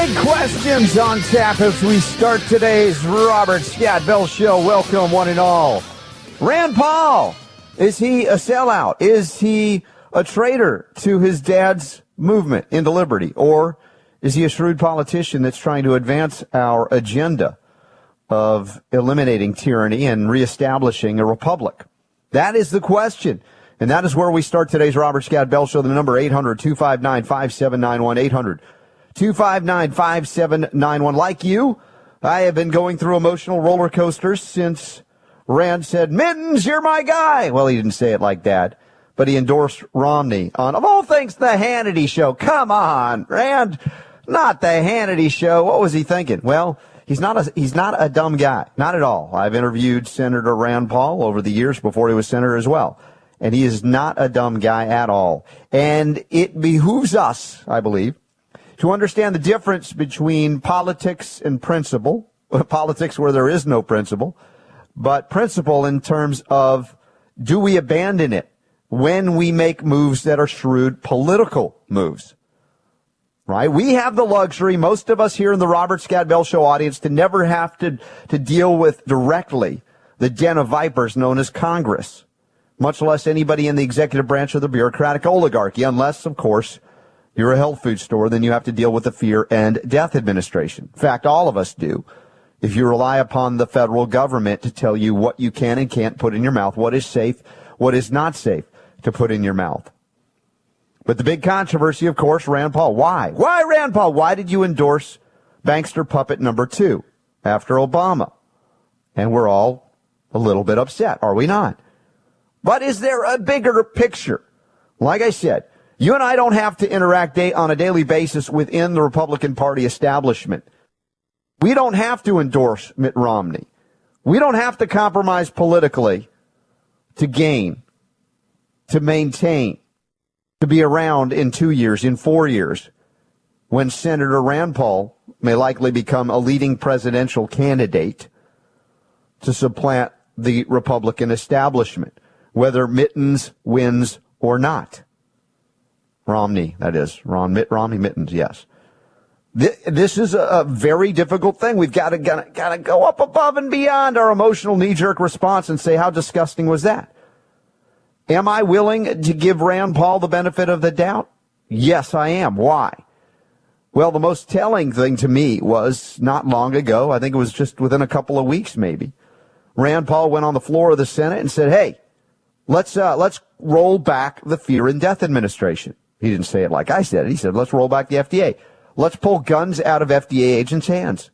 Big questions on tap as we start today's Robert Scott Bell Show. Welcome, one and all. Rand Paul, is he a sellout? Is he a traitor to his dad's movement into liberty? Or is he a shrewd politician that's trying to advance our agenda of eliminating tyranny and reestablishing a republic? That is the question. And that is where we start today's Robert Scott Bell Show. The number 800-259-5791, 800-259-5791. Like you, I have been going through emotional roller coasters since Rand said, Mittens, you're my guy. Well, he didn't say it like that, but he endorsed Romney on, of all things, the Hannity Show. Come on, Rand, not the Hannity Show. What was he thinking? Well, he's not a dumb guy, not at all. I've interviewed Senator Rand Paul over the years before he was senator as well, and he is not a dumb guy at all. And it behooves us, I believe, to understand the difference between politics and principle, politics where there is no principle, but principle in terms of, do we abandon it when we make moves that are shrewd political moves? Right? We have the luxury, most of us here in the Robert Scott Bell Show audience, to never have to deal with directly the den of vipers known as Congress, much less anybody in the executive branch of the bureaucratic oligarchy, unless, of course, you're a health food store, then you have to deal with the Fear and Death Administration. In fact, all of us do. If you rely upon the federal government to tell you what you can and can't put in your mouth, what is safe, what is not safe to put in your mouth. But the big controversy, of course, Rand Paul. Why? Why, Rand Paul? Why did you endorse bankster puppet number 2 after Obama? And we're all a little bit upset, are we not? But is there a bigger picture? Like I said, you and I don't have to interact on a daily basis within the Republican Party establishment. We don't have to endorse Mitt Romney. We don't have to compromise politically to gain, to maintain, to be around in 2 years, in 4 years, when Senator Rand Paul may likely become a leading presidential candidate to supplant the Republican establishment, whether Mittens wins or not. Romney, that is. Mitt Romney, Mittens, yes. This is a very difficult thing. We've got to go up above and beyond our emotional knee-jerk response and say, how disgusting was that? Am I willing to give Rand Paul the benefit of the doubt? Yes, I am. Why? Well, the most telling thing to me was not long ago, I think it was just within a couple of weeks maybe, Rand Paul went on the floor of the Senate and said, hey, let's roll back the Fear and Death Administration. He didn't say it like I said it. He said, let's roll back the FDA. Let's pull guns out of FDA agents' hands.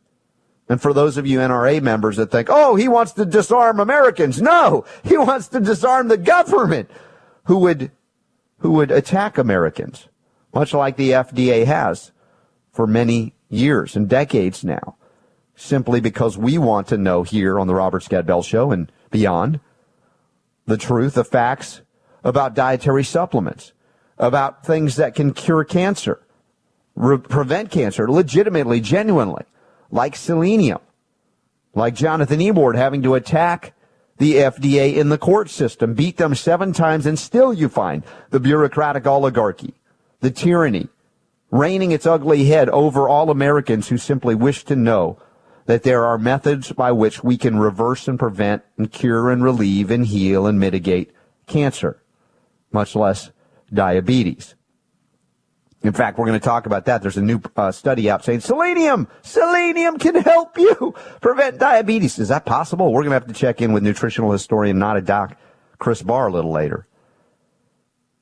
And for those of you NRA members that think, oh, he wants to disarm Americans. No, he wants to disarm the government who would attack Americans, much like the FDA has for many years and decades now, simply because we want to know here on the Robert Scott Bell Show and beyond the truth, the facts about dietary supplements, about things that can cure cancer, prevent cancer legitimately, genuinely, like selenium, like Jonathan Ebord having to attack the FDA in the court system, beat them 7 times, and still you find the bureaucratic oligarchy, the tyranny, reigning its ugly head over all Americans who simply wish to know that there are methods by which we can reverse and prevent and cure and relieve and heal and mitigate cancer, much less diabetes. In fact, we're going to talk about that. There's a new study out saying selenium can help you prevent diabetes. Is that possible? We're going to have to check in with nutritional historian, not a doc, Chris Barr, a little later.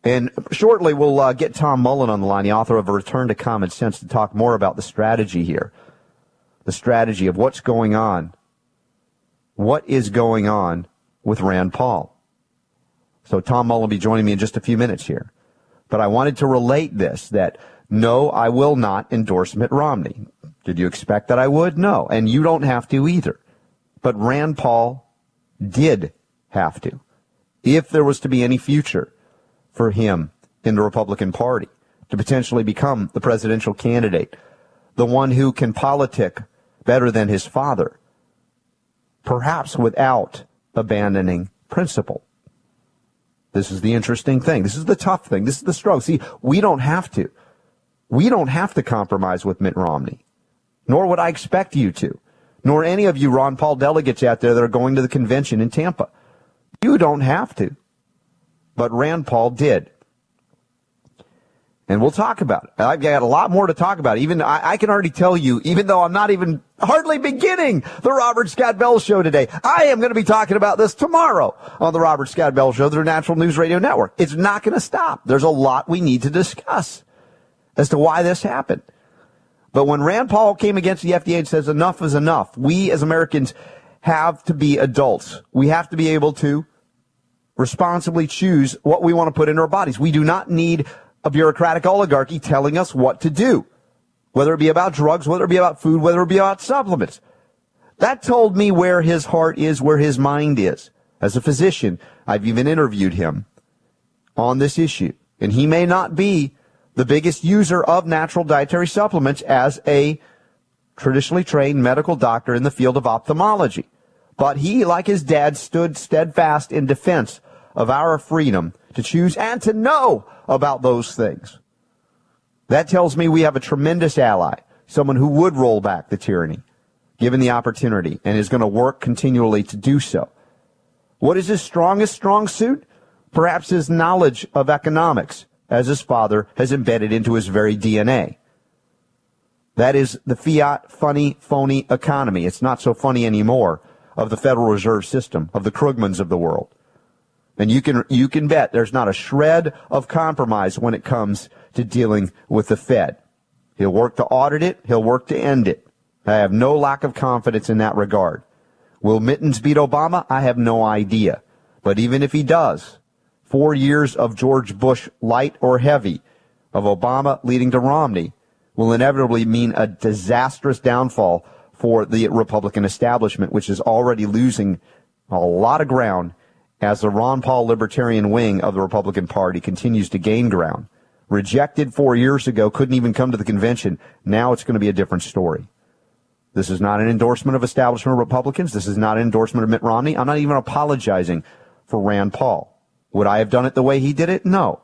And shortly, we'll get Tom Mullen on the line, the author of A Return to Common Sense, to talk more about the strategy here, the strategy of what's going on. What is going on with Rand Paul? So Tom Mullen will be joining me in just a few minutes here. But I wanted to relate this, that no, I will not endorse Mitt Romney. Did you expect that I would? No. And you don't have to either. But Rand Paul did have to. If there was to be any future for him in the Republican Party to potentially become the presidential candidate, the one who can politic better than his father, perhaps without abandoning principle. This is the interesting thing. This is the tough thing. This is the struggle. See, we don't have to. We don't have to compromise with Mitt Romney. nor would I expect you to, nor any of you Ron Paul delegates out there that are going to the convention in Tampa. You don't have to. But Rand Paul did. And we'll talk about it. I've got a lot more to talk about. Even I can already tell you, even though I'm not even hardly beginning the Robert Scott Bell Show today, I am going to be talking about this tomorrow on the Robert Scott Bell Show, the Natural News Radio Network. It's not going to stop. There's a lot we need to discuss as to why this happened. But when Rand Paul came against the FDA and says enough is enough, we as Americans have to be adults. We have to be able to responsibly choose what we want to put into our bodies. We do not need a bureaucratic oligarchy telling us what to do, whether it be about drugs, whether it be about food, whether it be about supplements. That told me where his heart is, where his mind is. As a physician, I've even interviewed him on this issue. And he may not be the biggest user of natural dietary supplements as a traditionally trained medical doctor in the field of ophthalmology. But he, like his dad, stood steadfast in defense of our freedom to choose and to know about those things. That tells me we have a tremendous ally, someone who would roll back the tyranny, given the opportunity, and is going to work continually to do so. What is his strongest strong suit? Perhaps his knowledge of economics, as his father has embedded into his very DNA. That is the fiat, funny, phony economy. It's not so funny anymore, of the Federal Reserve System, of the Krugmans of the world. And you can bet there's not a shred of compromise when it comes to dealing with the Fed. He'll work to audit it. He'll work to end it. I have no lack of confidence in that regard. Will Mittens beat Obama? I have no idea. But even if he does, 4 years of George Bush, light or heavy, of Obama leading to Romney, will inevitably mean a disastrous downfall for the Republican establishment, which is already losing a lot of ground as the Ron Paul libertarian wing of the Republican Party continues to gain ground. Rejected 4 years ago, couldn't even come to the convention. Now it's going to be a different story. This is not an endorsement of establishment Republicans. This is not an endorsement of Mitt Romney. I'm not even apologizing for Rand Paul. Would I have done it the way he did it? No.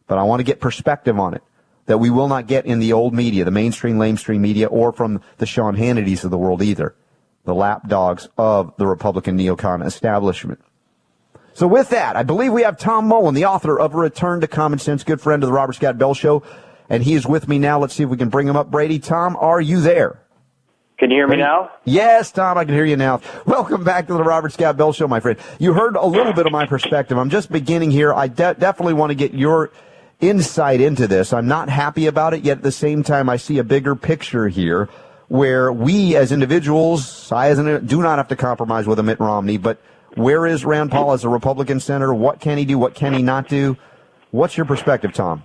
But I want to get perspective on it that we will not get in the old media, the mainstream, lamestream media, or from the Sean Hannitys of the world either, the lapdogs of the Republican neocon establishment. So with that, I believe we have Tom Mullen, the author of A Return to Common Sense, good friend of the Robert Scott Bell Show, and he is with me now. Let's see if we can bring him up. Brady, Tom, are you there? Can you hear me now? Yes, Tom, I can hear you now. Welcome back to the Robert Scott Bell Show, my friend. You heard a little bit of my perspective. I'm just beginning here. I definitely want to get your insight into this. I'm not happy about it, yet at the same time, I see a bigger picture here where we as individuals, do not have to compromise with a Mitt Romney, but where is Rand Paul as a Republican senator? What can he do? What can he not do? What's your perspective, Tom?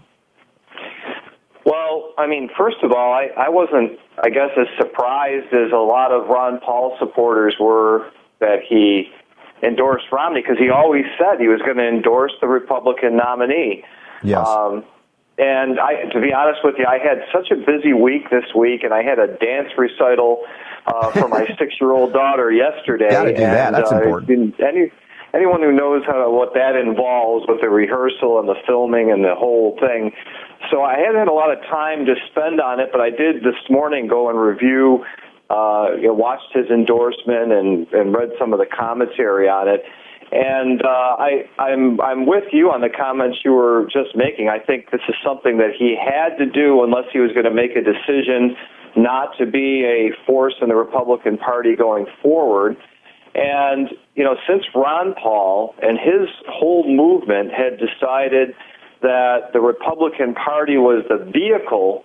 Well, I mean, first of all, I wasn't, I guess, as surprised as a lot of Ron Paul supporters were that he endorsed Romney, because he always said he was going to endorse the Republican nominee. Yes. And to be honest with you, I had such a busy week this week, and I had a dance recital for my 6-year-old daughter yesterday. Got to do that. That's important. Anyone who knows what that involves with the rehearsal and the filming and the whole thing. So I hadn't had a lot of time to spend on it, but I did this morning go and review, watched his endorsement and read some of the commentary on it. And I'm with you on the comments you were just making. I think this is something that he had to do unless he was going to make a decision not to be a force in the Republican Party going forward. And, since Ron Paul and his whole movement had decided that the Republican Party was the vehicle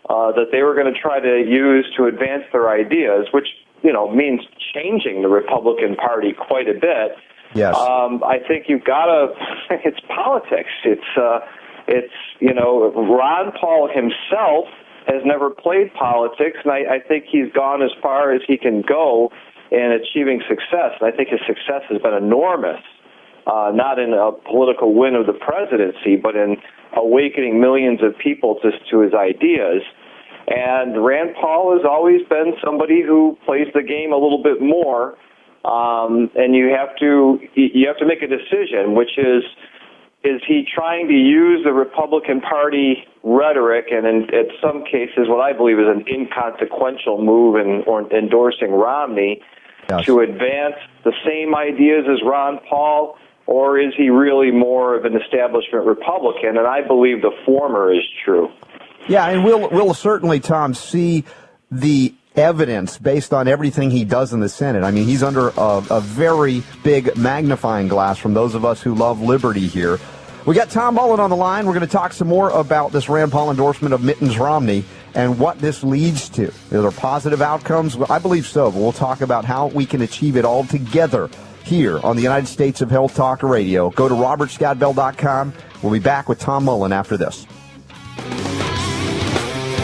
that they were going to try to use to advance their ideas, which, means changing the Republican Party quite a bit. Yes. I think you've got to, it's politics. It's Ron Paul himself has never played politics, and I think he's gone as far as he can go in achieving success. And I think his success has been enormous, not in a political win of the presidency, but in awakening millions of people to his ideas. And Rand Paul has always been somebody who plays the game a little bit more. And you have to make a decision, which is, is he trying to use the Republican Party rhetoric and in some cases what I believe is an inconsequential move in endorsing Romney to advance the same ideas as Ron Paul, or is he really more of an establishment Republican? And I believe the former is true. Yeah, and we'll certainly, Tom, see the evidence based on everything he does in the Senate. I mean, he's under a very big magnifying glass from those of us who love liberty here. We got Tom Mullen on the line. We're going to talk some more about this Rand Paul endorsement of Mitt Romney and what this leads to. Are there positive outcomes? Well, I believe so, but we'll talk about how we can achieve it all together here on the United States of Health Talk Radio. Go to robertscottbell.com. We'll be back with Tom Mullen after this.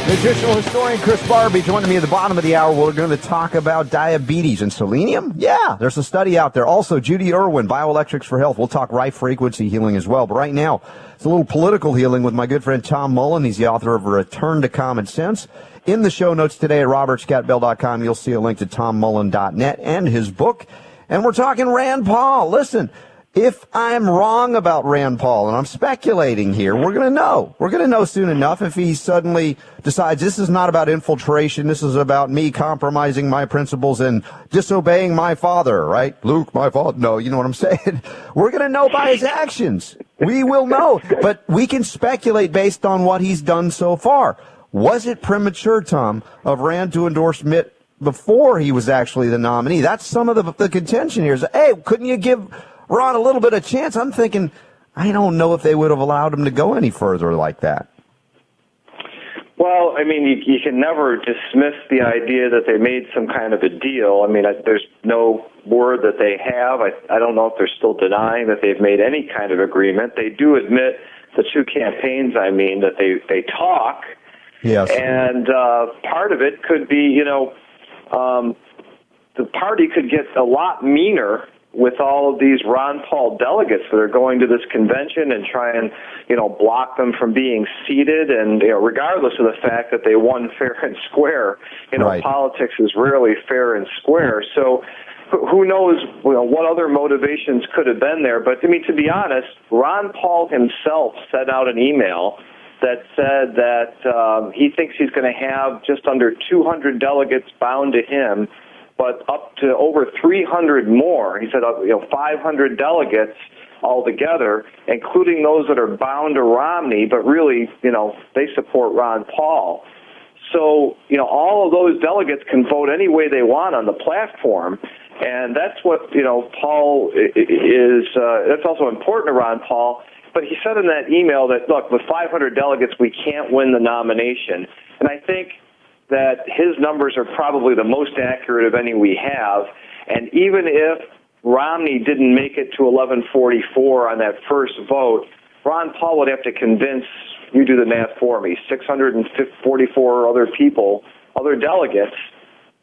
Nutritional historian Chris Barbie joining me at the bottom of the hour. We're going to talk about diabetes and selenium. Yeah, there's a study out there. Also, Judy Irwin, Bioelectrics for Health. We'll talk right frequency healing as well. But right now, it's a little political healing with my good friend Tom Mullen. He's the author of A Return to Common Sense. In the show notes today at robertscottbell.com, you'll see a link to tommullen.net and his book. And we're talking Rand Paul. Listen, if I'm wrong about Rand Paul, and I'm speculating here, we're going to know. We're going to know soon enough if he suddenly decides this is not about infiltration. This is about me compromising my principles and disobeying my father, right? Luke, my father. No, you know what I'm saying? We're going to know by his actions. We will know. But we can speculate based on what he's done so far. Was it premature, Tom, of Rand to endorse Mitt before he was actually the nominee? That's some of the contention here. Is, hey, couldn't you give Ron a little bit of chance? I'm thinking, I don't know if they would have allowed him to go any further like that. Well, I mean, you can never dismiss the idea that they made some kind of a deal. I mean, there's no word that they have. I don't know if they're still denying that they've made any kind of agreement. They do admit, the two campaigns, I mean, that they talk. Yes. And part of it could be, the party could get a lot meaner with all of these Ron Paul delegates that are going to this convention and try and, block them from being seated. And, regardless of the fact that they won fair and square, right. Politics is rarely fair and square. So who knows, what other motivations could have been there. But, I mean, to be honest, Ron Paul himself sent out an email that said that he thinks he's going to have just under 200 delegates bound to him, but up to over 300 more. He said, 500 delegates altogether, including those that are bound to Romney, but really, they support Ron Paul. So, all of those delegates can vote any way they want on the platform, and that's what, Paul is, that's also important to Ron Paul. But he said in that email that, look, with 500 delegates, we can't win the nomination. And I think that his numbers are probably the most accurate of any we have. And even if Romney didn't make it to 1144 on that first vote, Ron Paul would have to convince, you do the math for me, 644 other people, other delegates,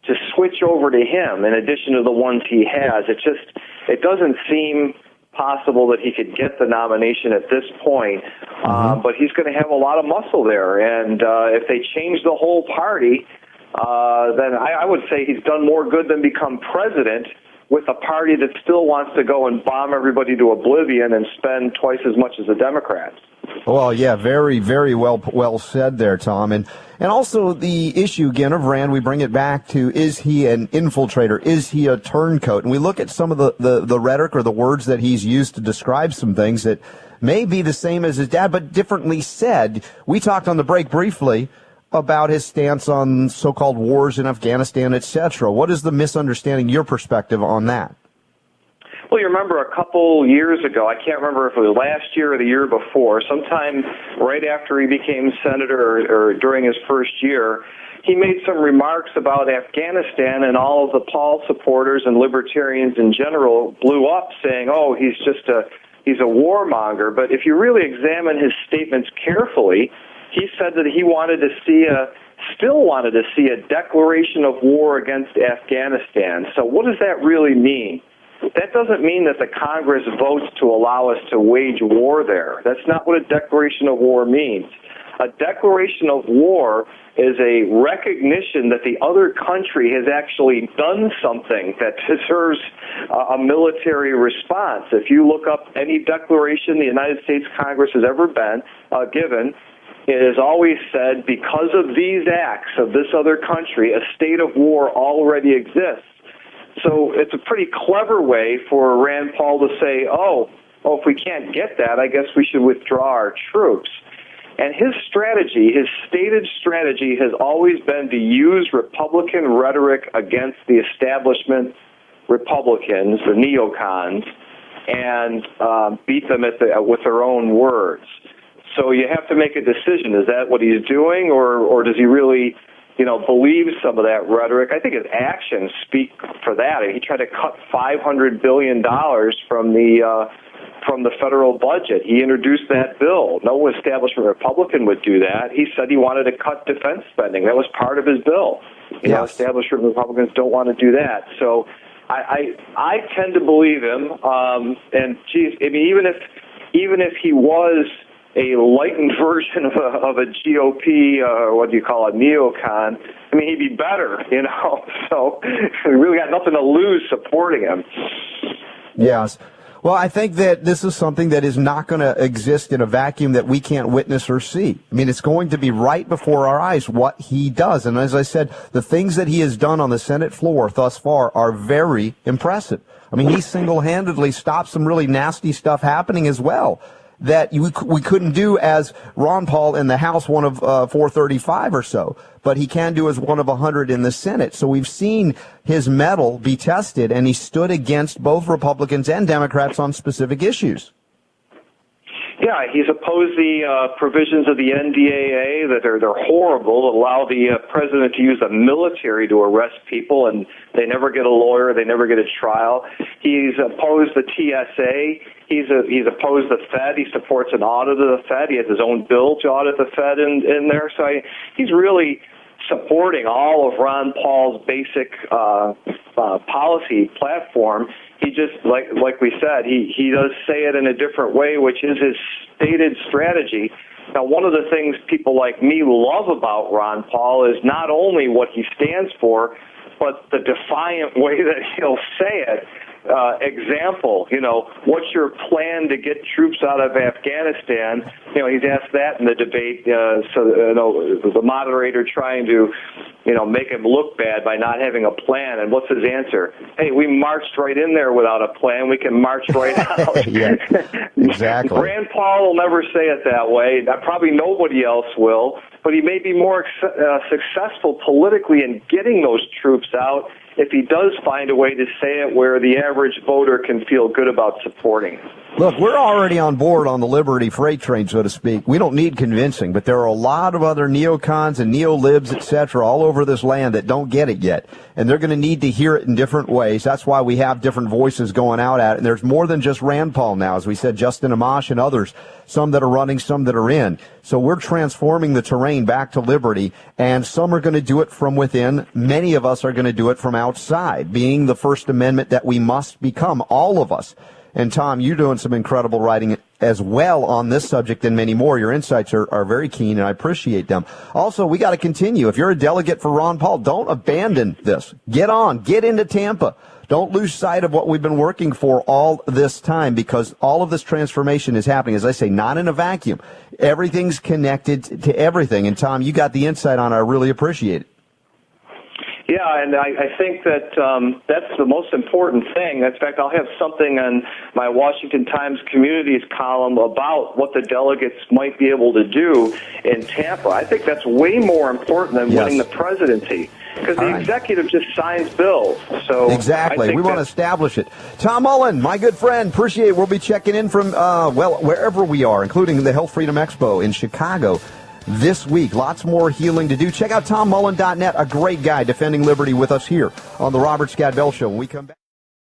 to switch over to him in addition to the ones he has. It doesn't seem possible that he could get the nomination at this point, but he's going to have a lot of muscle there. And if they change the whole party, then I would say he's done more good than become president with a party that still wants to go and bomb everybody to oblivion and spend twice as much as the Democrats. Well, yeah, very, very well said there, Tom. And also the issue, again, of Rand, we bring it back to, is he an infiltrator? Is he a turncoat? And we look at some of the rhetoric or the words that he's used to describe some things that may be the same as his dad, but differently said. We talked on the break briefly about his stance on so-called wars in Afghanistan, etc. What is the misunderstanding, your perspective on that? Well, you remember a couple years ago, I can't remember if it was last year or the year before, sometime right after he became senator or during his first year, he made some remarks about Afghanistan, and all of the Paul supporters and libertarians in general blew up saying, oh, he's a warmonger. But if you really examine his statements carefully, he said that he still wanted to see a declaration of war against Afghanistan. So what does that really mean? That doesn't mean that the Congress votes to allow us to wage war there. That's not what a declaration of war means. A declaration of war is a recognition that the other country has actually done something that deserves a military response. If you look up any declaration the United States Congress has ever been given, it has always said, because of these acts of this other country, a state of war already exists. So it's a pretty clever way for Rand Paul to say, if we can't get that, I guess we should withdraw our troops. And his strategy, his stated strategy, has always been to use Republican rhetoric against the establishment Republicans, the neocons, and beat them with their own words. So you have to make a decision. Is that what he's doing, or does he really, believe some of that rhetoric? I think his actions speak for that. He tried to cut $500 billion from the federal budget. He introduced that bill. No establishment Republican would do that. He said he wanted to cut defense spending. That was part of his bill. Establishment Republicans don't want to do that. So I tend to believe him. And geez, I mean, even if he was a lightened version of a GOP, what do you call it, neocon, I mean, he'd be better, So we really got nothing to lose supporting him. Yes. Well, I think that this is something that is not going to exist in a vacuum that we can't witness or see. I mean, it's going to be right before our eyes what he does. And as I said, the things that he has done on the Senate floor thus far are very impressive. I mean, he single-handedly stopped some really nasty stuff happening as well that we couldn't do as Ron Paul in the House, one of 435 or so, but he can do as one of 100 in the Senate. So we've seen his mettle be tested, and he stood against both Republicans and Democrats on specific issues. Yeah, he's opposed the provisions of the NDAA that they're horrible, that allow the president to use the military to arrest people, and they never get a lawyer, they never get a trial. He's opposed the TSA. He's opposed the Fed. He supports an audit of the Fed. He has his own bill to audit the Fed in there. So he's really supporting all of Ron Paul's basic policy platform. He just, like we said, he does say it in a different way, which is his stated strategy. Now, one of the things people like me love about Ron Paul is not only what he stands for, but the defiant way that he'll say it. Example, what's your plan to get troops out of Afghanistan? He's asked that in the debate. The moderator trying to, make him look bad by not having a plan. And what's his answer? Hey, we marched right in there without a plan. We can march right out. Yeah, exactly. Rand Paul will never say it that way. Probably nobody else will. But he may be more successful politically in getting those troops out if he does find a way to say it where the average voter can feel good about supporting him. Look, we're already on board on the Liberty freight train, so to speak. We don't need convincing, but there are a lot of other neocons and neo-libs, etc., all over this land that don't get it yet, and they're going to need to hear it in different ways. That's why we have different voices going out at it, and there's more than just Rand Paul now, as we said, Justin Amash and others, some that are running, some that are in. So we're transforming the terrain back to liberty, and some are going to do it from within. Many of us are going to do it from outside, being the First Amendment that we must become, all of us. And Tom, you're doing some incredible writing as well on this subject and many more. Your insights are very keen, and I appreciate them. Also, we got to continue. If you're a delegate for Ron Paul, don't abandon this. Get into Tampa. Don't lose sight of what we've been working for all this time, because all of this transformation is happening, as I say, not in a vacuum. Everything's connected to everything. And Tom, you got the insight on it. I really appreciate it. Yeah, and I think that that's the most important thing. In fact, I'll have something on my Washington Times Communities column about what the delegates might be able to do in Tampa. I think that's way more important than winning the presidency, because the executive just signs bills. So exactly. We want to establish it. Tom Mullen, my good friend, appreciate it. We'll be checking in from, wherever we are, including the Health Freedom Expo in Chicago this week. Lots more healing to do. Check out TomMullen.net, a great guy defending liberty with us here on the Robert Scott Bell Show when we come back.